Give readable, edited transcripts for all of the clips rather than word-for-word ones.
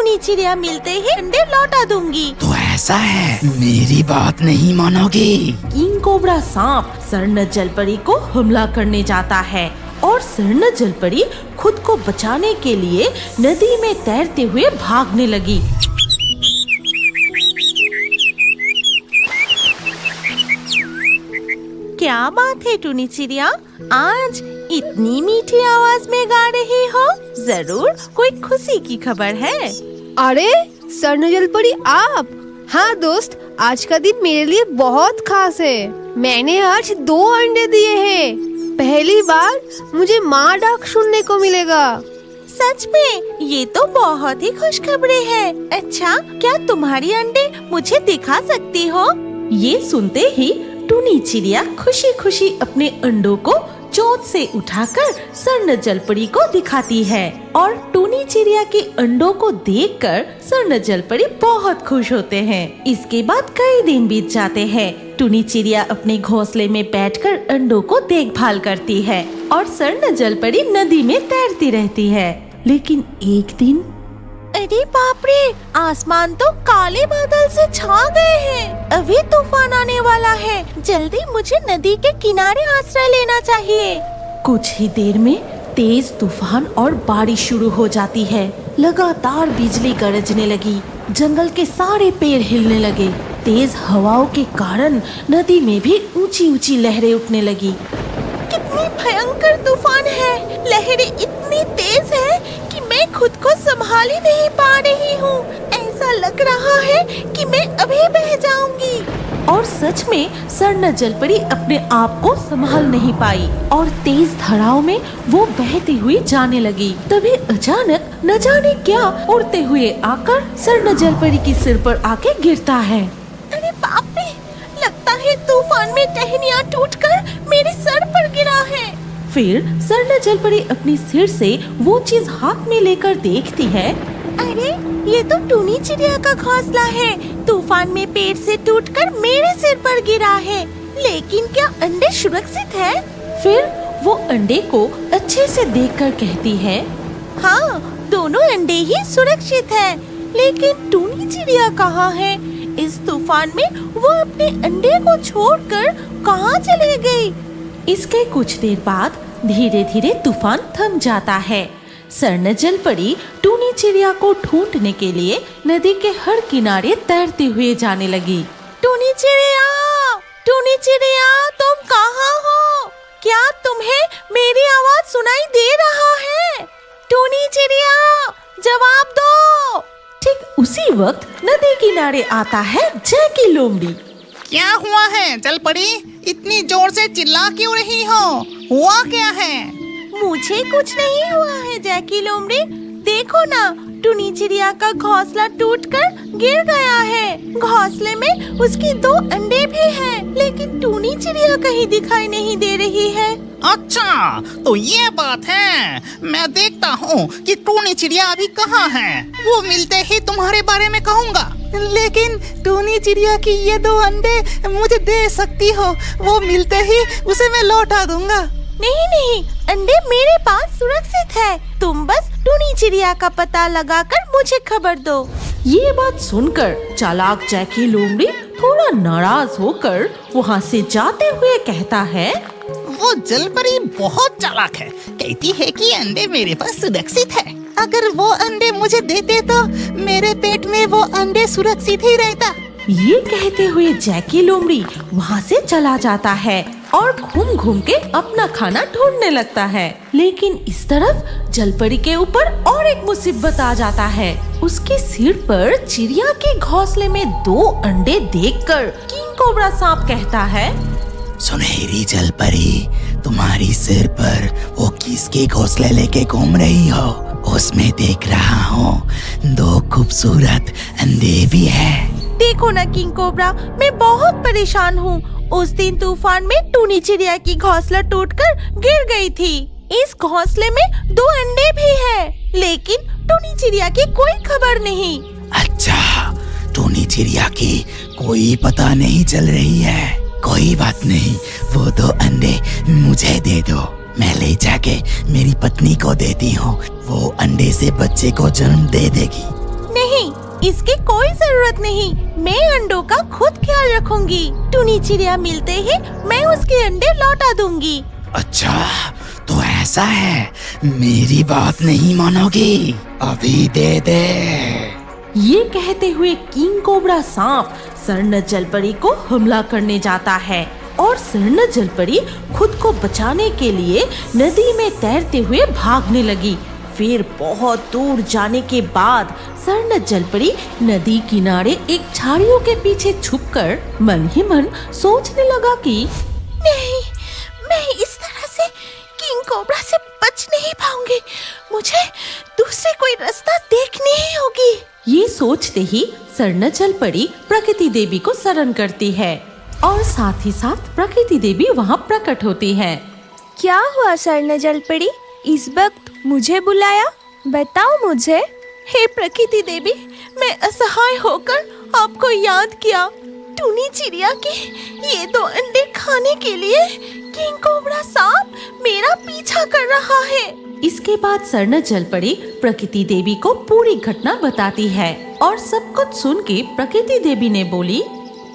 टूनी चिड़िया मिलते ही अंडे लौटा दूंगी। तो ऐसा है, मेरी बात नहीं मानोगी? किंग कोबरा सांप स्वर्ण जलपरी को हमला करने जाता है और स्वर्ण जलपरी खुद को बचाने के लिए नदी में तैरते हुए भागने लगी। क्या बात है टूनी चिड़िया, आज इतनी मीठी आवाज में गा रही हो? जरूर कोई खुशी की खबर है। अरे स्वर्ण जलपरी आप? हाँ दोस्त, आज का दिन मेरे लिए बहुत खास है। मैंने आज 2 अंडे दिए हैं। पहली बार मुझे माँ डाक सुनने को मिलेगा। सच में? ये तो बहुत ही खुशखबरी है। अच्छा, क्या तुम्हारी अंडे मुझे दिखा सकती हो? ये सुनते ही टूनी चिड़िया खुशी खुशी अपने अंडों को चोंच से उठाकर स्वर्ण जलपरी को दिखाती है और टूनी चिड़िया के अंडों को देखकर स्वर्ण जलपरी बहुत खुश होते हैं। इसके बाद कई दिन बीत जाते हैं। टूनी चिड़िया अपने घोंसले में बैठकर अंडों को देखभाल करती है और स्वर्ण जलपरी नदी में तैरती रहती है। लेकिन एक दिन, अरे बाप रे, आसमान तो काले बादल से छा गए हैं। अभी तूफान आने वाला है। जल्दी मुझे नदी के किनारे आश्रय लेना चाहिए। कुछ ही देर में तेज तूफान और बारिश शुरू हो जाती है। लगातार बिजली गरजने लगी। जंगल के सारे पेड़ हिलने लगे। तेज हवाओं के कारण नदी में भी ऊंची ऊंची लहरें उठने लगी। कितनी भयंकर तूफान है। लहरें इतनी तेज है कि मैं खुद को संभाल ही नहीं पा रही हूँ। ऐसा लग रहा है कि मैं अभी बह जाऊंगी। और सच में स्वर्ण जलपरी अपने आप को संभाल नहीं पाई और तेज धाराओं में वो बहती हुई जाने लगी। तभी अचानक न जाने क्या उड़ते हुए आकर स्वर्ण जलपरी के सिर पर आके गिरता है। अरे बाप रे, लगता है तूफान में टहनियाँ टूटकर मेरे सर पर गिरा है। फिर स्वर्ण जलपरी अपने सिर से वो चीज हाथ में लेकर देखती है। अरे ये तो टूनी चिड़िया का घोंसला है। तूफान में पेड़ से टूटकर मेरे सिर पर गिरा है। लेकिन क्या अंडे सुरक्षित है? फिर वो अंडे को अच्छे से देखकर कहती है, हाँ, दोनों अंडे ही सुरक्षित है। लेकिन टूनी चिड़िया कहाँ है? इस तूफान में वो अपने अंडे को छोड़कर कहाँ चले गई? इसके कुछ देर बाद धीरे धीरे तूफान थम जाता है। स्वर्ण जलपरी टूनी चिड़िया को ढूंढने के लिए नदी के हर किनारे तैरते हुए जाने लगी। टूनी चिड़िया, टूनी चिड़िया, तुम कहाँ हो? क्या तुम्हें मेरी आवाज सुनाई दे रहा है? टूनी चिड़िया, जवाब दो। ठीक उसी वक्त नदी किनारे आता है जैकी लोमड़ी। क्या हुआ है जलपरी? इतनी जोर से चिल्ला क्यों रही हो? हुआ क्या है? मुझे कुछ नहीं हुआ है जैकी लोमड़ी। देखो ना, टूनी चिड़िया का घोंसला टूटकर गिर गया है। घोंसले में उसकी 2 अंडे भी हैं, लेकिन टूनी चिड़िया कहीं दिखाई नहीं दे रही है। अच्छा, तो ये बात है। मैं देखता हूँ कि टूनी चिड़िया अभी कहाँ है। वो मिलते ही तुम्हारे बारे में कहूँगा। लेकिन टूनी चिड़िया की ये 2 अंडे मुझे दे सकती हो? वो मिलते ही उसे मैं लौटा दूंगा। नहीं नहीं, अंडे मेरे पास सुरक्षित है। तुम बस टूनी चिड़िया का पता लगाकर मुझे खबर दो। ये बात सुनकर चालाक जैकी लोमड़ी थोड़ा नाराज होकर वहाँ से जाते हुए कहता है, वो जलपरी बहुत चालाक है। कहती है कि अंडे मेरे पास सुरक्षित है। अगर वो अंडे मुझे देते तो मेरे पेट में वो अंडे सुरक्षित ही रहता। ये कहते हुए जैकी लोमड़ी वहाँ से चला जाता है और घूम घूम के अपना खाना ढूंढने लगता है। लेकिन इस तरफ जलपरी के ऊपर और एक मुसीबत आ जाता है। उसके सिर पर चिड़िया के घोंसले में 2 अंडे देखकर किंग कोबरा सांप कहता है, सुनहरी जलपरी, तुम्हारी सिर पर वो किसके घोंसले लेके घूम रही हो? उसमें देख रहा हूँ 2 खूबसूरत अंडे भी है। देखो ना किंग कोबरा, मैं बहुत परेशान हूँ। उस दिन तूफान में टूनी चिड़िया की घोंसला टूटकर गिर गई थी। इस घोंसले में 2 अंडे भी हैं, लेकिन टूनी चिड़िया की कोई खबर नहीं। अच्छा, टूनी चिड़िया की कोई पता नहीं चल रही है। कोई बात नहीं, वो 2 अंडे मुझे दे दो। मैं ले जाके मेरी पत्नी को देती हूँ। वो अंडे से बच्चे को जन्म दे देगी। नहीं, इसकी कोई जरूरत नहीं। मैं अंडों का खुद ख्याल रखूंगी। टूनी चिड़िया मिलते ही मैं उसके अंडे लौटा दूंगी। अच्छा तो ऐसा है, मेरी बात नहीं मानोगी? अभी दे दे। ये कहते हुए किंग कोबरा सांप स्वर्ण जलपरी को हमला करने जाता है और स्वर्ण जलपरी खुद को बचाने के लिए नदी में तैरते हुए भागने लगी। फिर बहुत दूर जाने के बाद स्वर्ण जलपरी नदी किनारे एक झाड़ियों के पीछे छुपकर मन ही मन सोचने लगा कि नहीं, मैं इस तरह से किंग कोबरा से बच नहीं पाऊंगी। मुझे दूसरे कोई रास्ता देखनी ही होगी। ये सोचते ही स्वर्ण जलपरी प्रकृति देवी को शरण करती है और साथ ही साथ प्रकृति देवी वहाँ प्रकट होती है। क्या हुआ स्वर्ण जलपरी, इस वक्त मुझे बुलाया? बताओ मुझे। हे प्रकृति देवी, मैं असहाय होकर आपको याद किया। टूनी चिड़िया के ये 2 अंडे खाने के लिए किंग कोबरा सांप मेरा पीछा कर रहा है। इसके बाद स्वर्ण जलपरी प्रकृति देवी को पूरी घटना बताती है और सब कुछ सुन के प्रकृति देवी ने बोली,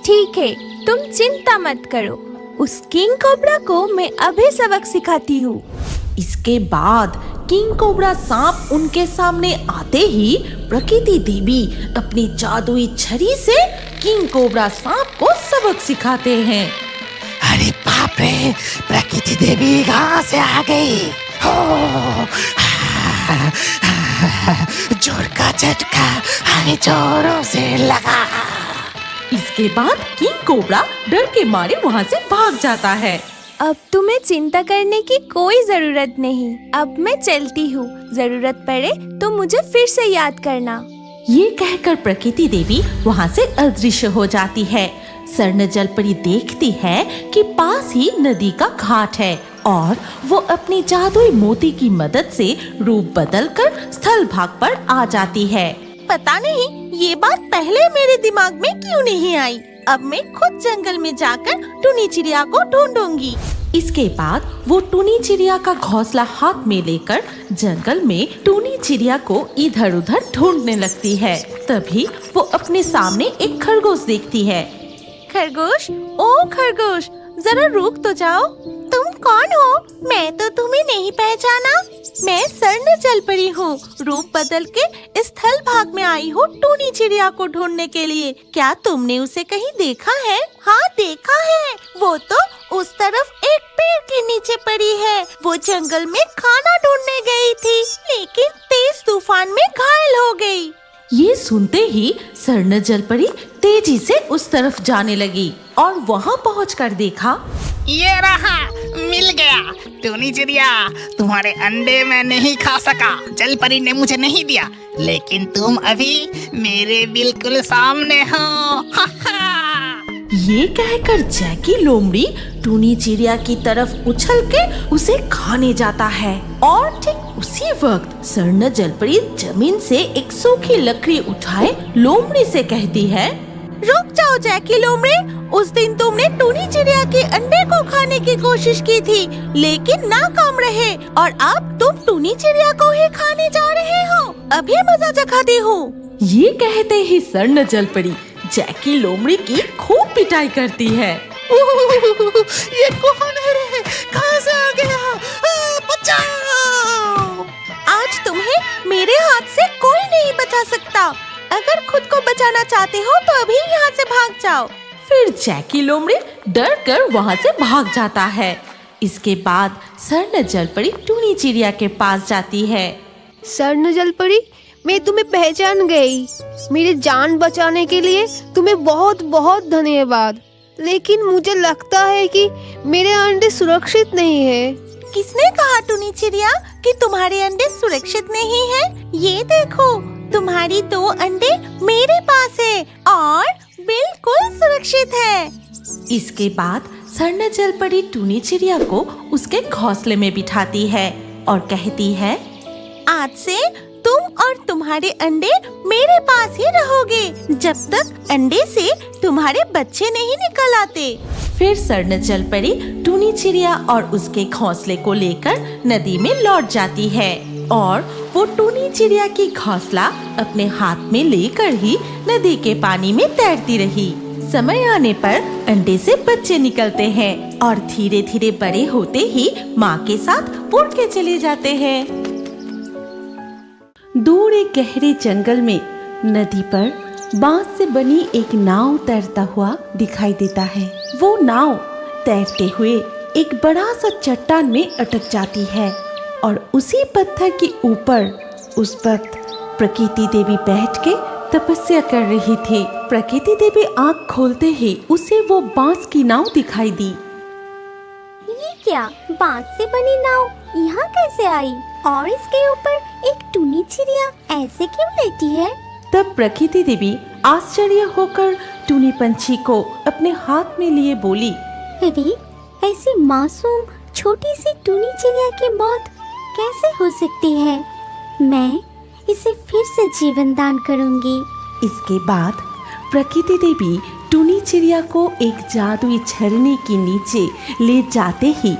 ठीक है, तुम चिंता मत करो, उस किंग कोबरा को मैं अभी सबक सिखाती हूँ। इसके बाद किंग कोबरा सांप उनके सामने आते ही प्रकृति देवी अपनी जादुई छड़ी से किंग कोबरा सांप को सबक सिखाते हैं। अरे बाप रे, प्रकृति देवी कहाँ से आ गई? जोर का झटका आगे जोरों से लगा। इसके बाद किंग कोबरा डर के मारे वहाँ से भाग जाता है। अब तुम्हें चिंता करने की कोई जरूरत नहीं, अब मैं चलती हूँ। जरूरत पड़े तो मुझे फिर से याद करना। ये कहकर प्रकृति देवी वहाँ से अदृश्य हो जाती है। स्वर्ण जलपरी देखती है कि पास ही नदी का घाट है और वो अपनी जादुई मोती की मदद से रूप बदलकर स्थल भाग पर आ जाती है। पता नहीं ये बात पहले मेरे दिमाग में क्यों नहीं आई। अब मैं खुद जंगल में जाकर टूनी चिड़िया को ढूंढूंगी। इसके बाद वो टूनी चिड़िया का घोंसला हाथ में लेकर जंगल में टूनी चिड़िया को इधर उधर ढूंढने लगती है। तभी वो अपने सामने एक खरगोश देखती है। खरगोश, ओ खरगोश, जरा रुक तो जाओ। तुम कौन हो? मैं तो तुम्हें नहीं पहचाना। मैं स्वर्ण जलपरी हूँ, रूप बदल के स्थल भाग में आई हूँ टूनी चिड़िया को ढूंढने के लिए। क्या तुमने उसे कहीं देखा है? हाँ देखा है, वो तो उस तरफ एक पेड़ के नीचे पड़ी है। वो जंगल में खाना ढूंढने गई थी, लेकिन तेज तूफान में घायल हो गई। ये सुनते ही स्वर्ण जलपरी तेजी से उस तरफ जाने लगी और वहाँ पहुँचकर देखा, ये रहा, मिल गया। टूनी चिड़िया, तुम्हारे अंडे मैं नहीं खा सका, जलपरी ने मुझे नहीं दिया, लेकिन तुम अभी मेरे बिल्कुल सामने हो। ये कहकर जैकी लोमड़ी टूनी चिड़िया की तरफ उछल के उसे खाने जाता है और ठीक उसी वक्त स्वर्ण जलपरी जमीन से एक सूखी लकड़ी उठाए लोमड़ी से कहती है, रुक जाओ जैकी लोमड़ी, उस दिन तुमने टूनी चिड़िया के अंडे को खाने की कोशिश की थी, लेकिन नाकाम रहे और अब तुम टूनी चिड़िया को ही खाने जा रहे हो। अभी मजा चखाती हूँ। ये कहते ही स्वर्ण जलपरी जैकी लोमड़ी की खूब पिटाई करती है। ये कौन है रे? कहाँ से आ गया? बचाओ! आज तुम्हें मेरे हाथ से कोई नहीं बचा सकता। अगर खुद को बचाना चाहते हो तो अभी यहाँ से भाग जाओ। फिर जैकी लोमड़ी डर कर वहाँ से भाग जाता है। इसके बाद स्वर्ण जलपरी टूनी चिड़िया के पास जाती है। स्वर्ण जलपरी, मैं तुम्हें पहचान गई। मेरी जान बचाने के लिए तुम्हें बहुत बहुत धन्यवाद। लेकिन मुझे लगता है कि मेरे अंडे सुरक्षित नहीं है। किसने कहा टूनी चिड़िया कि तुम्हारे अंडे सुरक्षित नहीं है? ये देखो, तुम्हारी 2 अंडे मेरे पास है और बिल्कुल सुरक्षित है। इसके बाद स्वर्ण जलपरी टूनी चिड़िया को उसके घोंसले में बिठाती है और कहती है, आज से तुम और तुम्हारे अंडे मेरे पास ही रहोगे जब तक अंडे से तुम्हारे बच्चे नहीं निकल आते। फिर स्वर्ण जलपरी टूनी चिड़िया और उसके घोंसले को लेकर नदी में लौट जाती है। और वो टूनी चिड़िया की घोंसला अपने हाथ में लेकर ही नदी के पानी में तैरती रही। समय आने पर अंडे से बच्चे निकलते हैं और धीरे धीरे बड़े होते ही माँ के साथ उड़ के चले जाते हैं। दूर एक गहरे जंगल में नदी पर बांस से बनी एक नाव तैरता हुआ दिखाई देता है। वो नाव तैरते हुए एक बड़ा सा चट्टान में अटक जाती है और उसी पत्थर के ऊपर उस वक्त प्रकृति देवी बैठ के तपस्या कर रही थी। प्रकृति देवी आँख खोलते ही उसे वो बांस की नाव दिखाई दी। ये क्या, बांस से बनी नाव यहाँ कैसे आई? और इसके ऊपर एक टूनी चिड़िया ऐसे क्यों लेटी है? तब प्रकृति देवी आश्चर्य होकर टूनी पंछी को अपने हाथ में लिए बोली, अरे, ऐसी मासूम छोटी सी टूनी चिड़िया की मौत कैसे हो सकती है? मैं इसे फिर से जीवन दान करूंगी। इसके बाद प्रकृति देवी टूनी चिड़िया को एक जादुई झरने के नीचे ले जाते ही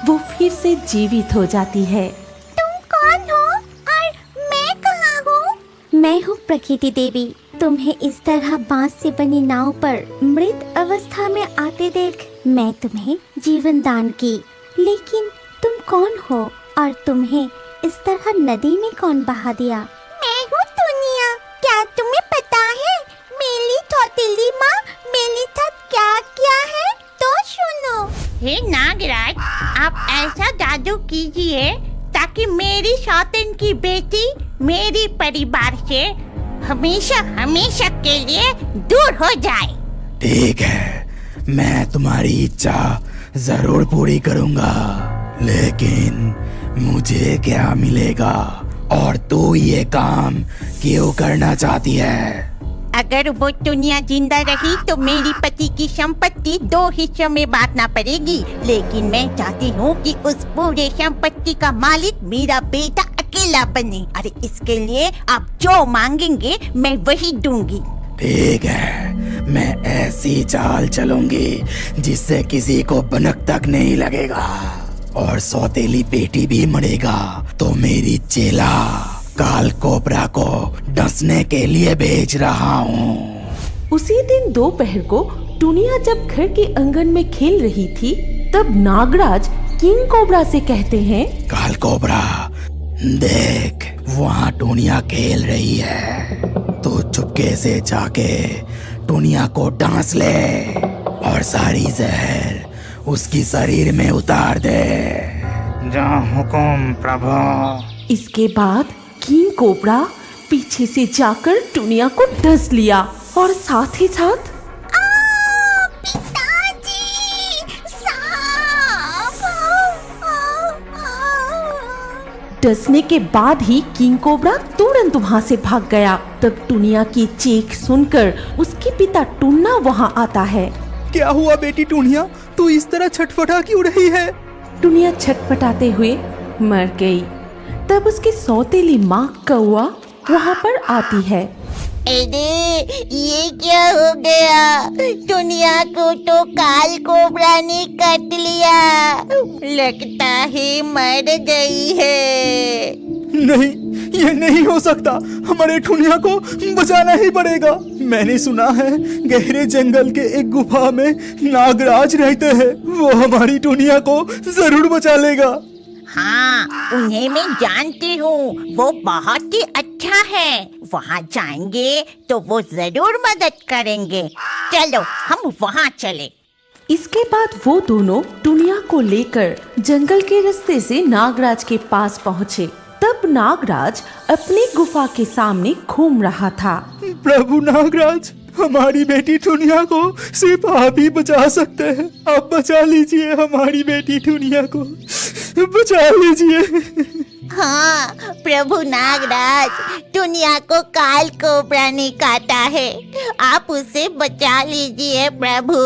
वो फिर से जीवित हो जाती है। तुम कौन हो और मैं कहाँ हूँ? मैं हूँ प्रकृति देवी। तुम्हें इस तरह बांस से बनी नाव पर मृत अवस्था में आते देख मैं तुम्हें जीवन दान की। लेकिन तुम कौन हो और तुम्हें इस तरह नदी में कौन बहा दिया? मैं हूँ दुनिया। क्या तुम्हें पता है मेरी थौतीली माँ मेरे साथ क्या किया है? तो सुनो। हे नागराज, आप ऐसा जादू कीजिए ताकि मेरी सौतेन की बेटी मेरी परिवार से हमेशा हमेशा के लिए दूर हो जाए। ठीक है, मैं तुम्हारी इच्छा जरूर पूरी करूंगा, लेकिन मुझे क्या मिलेगा और तू ये काम क्यों करना चाहती है? अगर वो दुनिया जिंदा रही तो मेरी पति की संपत्ति 2 हिस्सों में बांटना पड़ेगी, लेकिन मैं चाहती हूँ कि उस पूरे संपत्ति का मालिक मेरा बेटा अकेला बने। अरे इसके लिए आप जो मांगेंगे मैं वही दूंगी। ठीक है, मैं ऐसी चाल चलूंगी जिससे किसी को भनक तक नहीं लगेगा और सौतेली बेटी भी मरेगा तो मेरी चेला काल कोबरा को डसने के लिए भेज रहा हूँ। उसी दिन दोपहर को टुनिया जब घर के आंगन में खेल रही थी तब नागराज किंग कोबरा से कहते हैं, काल कोबरा, देख वहाँ टुनिया खेल रही है, तो चुपके से जाके टुनिया को डांस ले और सारी जहर उसकी शरीर में उतार दे। जा हुकुम प्रभु। इसके बाद किंग कोबरा पीछे से जाकर टुनिया को डस लिया और साथ ही साथ डसने के बाद ही किंग कोबरा तुरंत वहाँ से भाग गया। तब टुनिया की चीख सुनकर उसके पिता टुन्ना वहाँ आता है। क्या हुआ बेटी टूनिया, तू इस तरह छटपटा क्यों रही है? टुनिया छटपटाते हुए मर गई। तब उसकी सौतेली माँ कौआ वहाँ पर आती है। अरे ये क्या हो गया? दुनिया को तो काल कोबरा ने काट लिया, लगता है मर गई है। नहीं, ये नहीं हो सकता, हमारे टूनिया को बचाना ही पड़ेगा। मैंने सुना है गहरे जंगल के एक गुफा में नागराज रहते हैं, वो हमारी टूनिया को जरूर बचा लेगा। हाँ, उन्हें मैं जानती हूँ, वो बहुत ही अच्छा है। वहाँ जाएंगे तो वो जरूर मदद करेंगे। चलो हम वहाँ चले। इसके बाद वो दोनों टुनिया को लेकर जंगल के रास्ते से नागराज के पास पहुँचे। तब नागराज अपनी गुफा के सामने घूम रहा था। प्रभु नागराज, हमारी बेटी टूनिया को सिर्फ आप ही बचा सकते हैं। आप बचा लीजिए हमारी बेटी टूनिया को, बचा लीजिए। हाँ प्रभु नागराज, दुनिया को काल कोबरा ने काटा है, आप उसे बचा लीजिए प्रभु।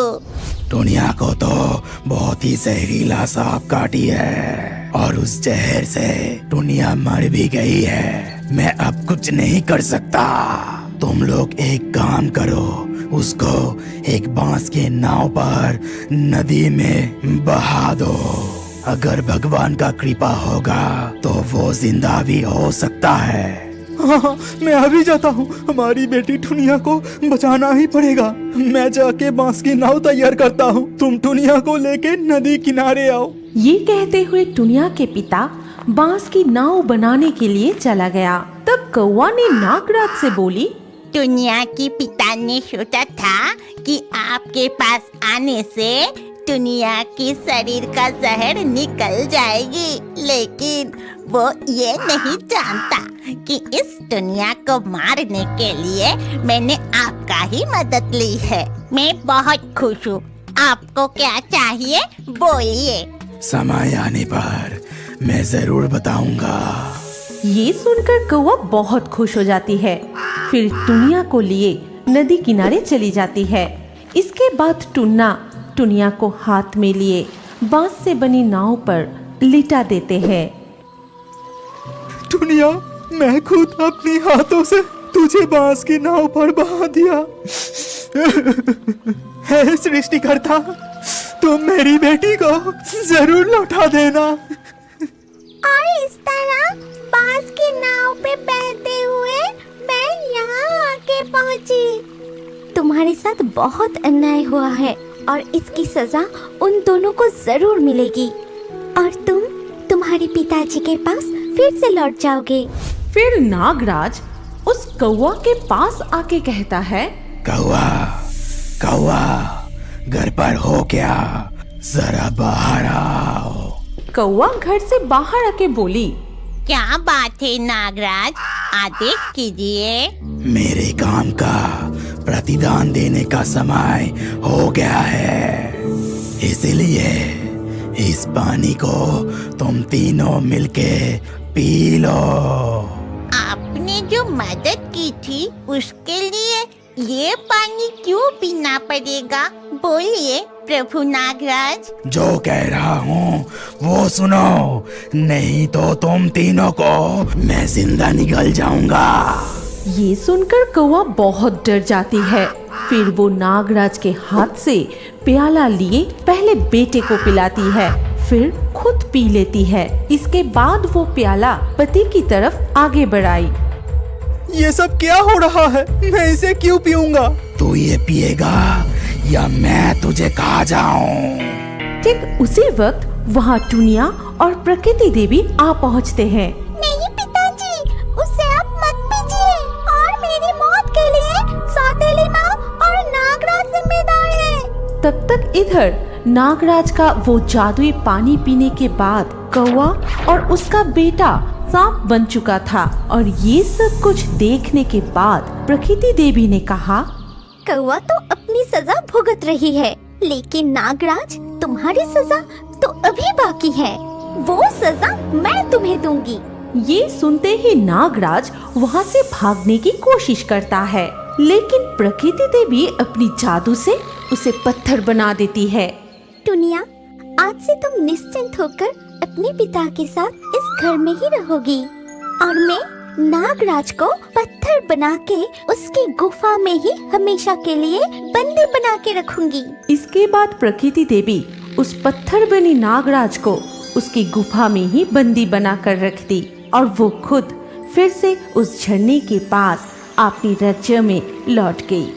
टुनिया को तो बहुत ही जहरीला सांप काटी है और उस जहर से टुनिया मर भी गई है। मैं अब कुछ नहीं कर सकता। तुम लोग एक काम करो, उसको एक बांस के नाव पर नदी में बहा दो। अगर भगवान का कृपा होगा तो वो जिंदा भी हो सकता है। हाँ, मैं अभी जाता हूँ। हमारी बेटी टुनिया को बचाना ही पड़ेगा। मैं जाके बांस की नाव तैयार करता हूँ। तुम टुनिया को लेके नदी किनारे आओ। ये कहते हुए टुनिया के पिता बांस की नाव बनाने के लिए चला गया। तब कौवा ने नागराज से बोली, दुनिया के पिता ने सोचा था कि आपके पास आने से दुनिया के शरीर का जहर निकल जाएगी, लेकिन वो ये नहीं जानता कि इस दुनिया को मारने के लिए मैंने आपका ही मदद ली है। मैं बहुत खुश हूँ। आपको क्या चाहिए बोलिए। समय आने पर मैं जरूर बताऊंगा। ये सुनकर कौवा बहुत खुश हो जाती है। फिर टुनिया को लिए नदी किनारे चली जाती है। इसके बाद टुन्ना टुनिया को हाथ में लिए बांस से बनी नाव पर लिटा देते हैं। टुनिया, मैं खुद अपने हाथों से तुझे बांस की नाव पर बहा दिया। हे सृष्टिकर्ता, तुम मेरी बेटी को जरूर लौटा देना। और इस तरह बांस की नाव पे बहते हुए मैं यहाँ आके पहुँची। तुम्हारे साथ बहुत अन्याय हुआ है और इसकी सजा उन दोनों को जरूर मिलेगी और तुम तुम्हारे पिताजी के पास फिर से लौट जाओगे। फिर नागराज उस कौवा के पास आके कहता है, कौवा, कौवा, घर पर हो क्या? जरा बाहर आओ। कौवा घर से बाहर आके बोली, क्या बात है नागराज, आदेश कीजिए। मेरे काम का प्रतिदान देने का समय हो गया है, इसलिए इस पानी को तुम तीनों मिलके पी लो। आपने जो मदद की थी उसके लिए ये पानी क्यों पीना पड़ेगा? बोलिए प्रभु नागराज। जो कह रहा हूँ वो सुनो, नहीं तो तुम तीनों को मैं जिंदा निगल जाऊंगा। ये सुनकर कौवा बहुत डर जाती है। फिर वो नागराज के हाथ से प्याला लिए पहले बेटे को पिलाती है, फिर खुद पी लेती है। इसके बाद वो प्याला पति की तरफ आगे बढ़ाई। ये सब क्या हो रहा है? मैं इसे क्यों पीऊंगा? तू ये पिएगा या मैं तुझे खा जाऊं? ठीक उसी वक्त वहाँ टुनिया और प्रकृति देवी आ पहुँचते हैं। नहीं पिताजी, उसे आप मत पीजिए और मेरी मौत के लिए सौतेली माँ और नागराज जिम्मेदार है। तब तक इधर नागराज का वो जादुई पानी पीने के बाद कौवा और उसका बेटा सांप बन चुका था। और ये सब कुछ देखने के बाद प्रकृति देवी ने कहा, कौवा तो अपनी सजा भुगत रही है, लेकिन नागराज तुम्हारी सजा तो अभी बाकी है। वो सजा मैं तुम्हें दूंगी। ये सुनते ही नागराज वहाँ से भागने की कोशिश करता है, लेकिन प्रकृति देवी अपनी जादू से उसे पत्थर बना देती है। टुनिया, आज से तुम निश्चिंत होकर अपने पिता के साथ इस घर में ही रहोगी और मैं नागराज को पत्थर बना के उसकी गुफा में ही हमेशा के लिए बंदी बना के रखूंगी। इसके बाद प्रकृति देवी उस पत्थर बनी नागराज को उसकी गुफा में ही बंदी बना कर रख दी और वो खुद फिर से उस झरने के पास अपनी राज्य में लौट गई।